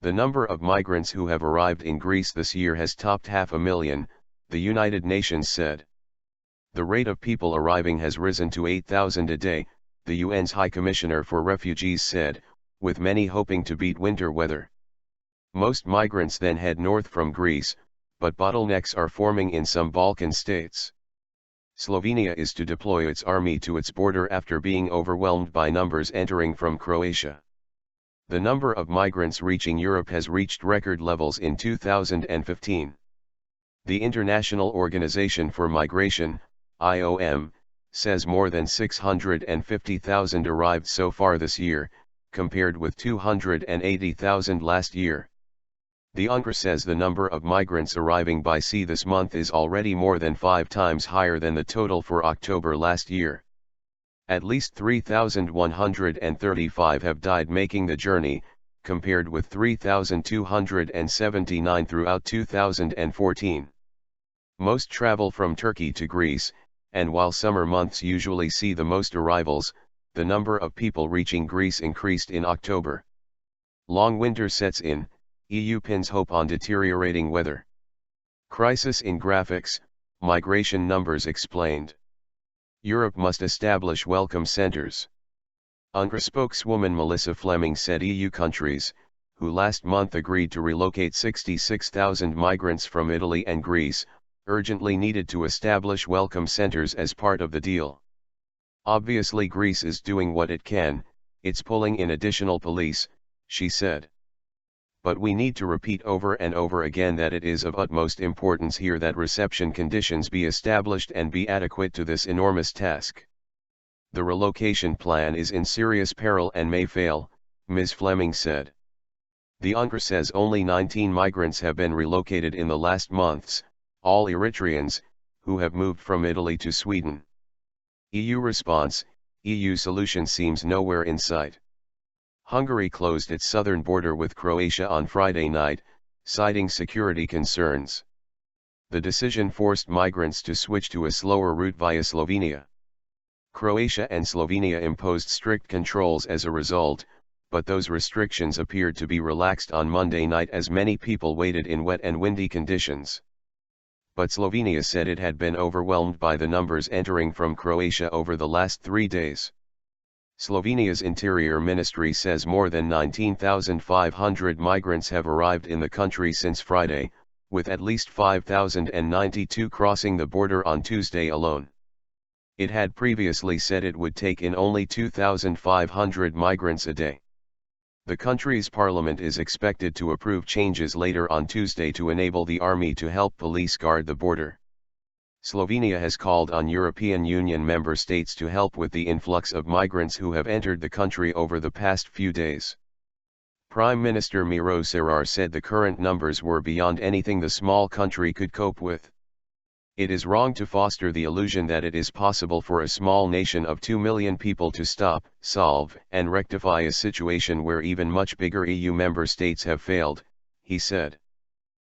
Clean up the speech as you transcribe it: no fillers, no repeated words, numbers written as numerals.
The number of migrants who have arrived in Greece this year has topped 500,000, the United Nations said. The rate of people arriving has risen to 8,000 a day, the UN's High Commissioner for Refugees said, with many hoping to beat winter weather. Most migrants then head north from Greece, but bottlenecks are forming in some Balkan states. Slovenia is to deploy its army to its border after being overwhelmed by numbers entering from Croatia. The number of migrants reaching Europe has reached record levels in 2015. The International Organization for Migration, IOM, says more than 650,000 arrived so far this year, compared with 280,000 last year. The UNHCR says the number of migrants arriving by sea this month is already more than 5 times higher than the total for October last year. At least 3,135 have died making the journey, compared with 3,279 throughout 2014. Most travel from Turkey to Greece, and while summer months usually see the most arrivals, the number of people reaching Greece increased in October. Long winter sets in, EU pins hope on deteriorating weather. Crisis in graphics, migration numbers explained. Europe must establish welcome centers. UNHCR spokeswoman Melissa Fleming said EU countries, who last month agreed to relocate 66,000 migrants from Italy and Greece, urgently needed to establish welcome centers as part of the deal. Obviously Greece is doing what it can, it's pulling in additional police, she said. But we need to repeat over and over again that it is of utmost importance here that reception conditions be established and be adequate to this enormous task. The relocation plan is in serious peril and may fail, Ms. Fleming said. The UNHCR says only 19 migrants have been relocated in the last months, all Eritreans, who have moved from Italy to Sweden. EU response, EU solution seems nowhere in sight. Hungary closed its southern border with Croatia on Friday night, citing security concerns. The decision forced migrants to switch to a slower route via Slovenia. Croatia and Slovenia imposed strict controls as a result, but those restrictions appeared to be relaxed on Monday night as many people waited in wet and windy conditions. But Slovenia said it had been overwhelmed by the numbers entering from Croatia over the last 3 days. Slovenia's Interior Ministry says more than 19,500 migrants have arrived in the country since Friday, with at least 5,092 crossing the border on Tuesday alone. It had previously said it would take in only 2,500 migrants a day. The country's parliament is expected to approve changes later on Tuesday to enable the army to help police guard the border. Slovenia has called on European Union member states to help with the influx of migrants who have entered the country over the past few days. Prime Minister Miro Cerar said the current numbers were beyond anything the small country could cope with. It is wrong to foster the illusion that it is possible for a small nation of 2 million people to stop, solve, and rectify a situation where even much bigger EU member states have failed, he said.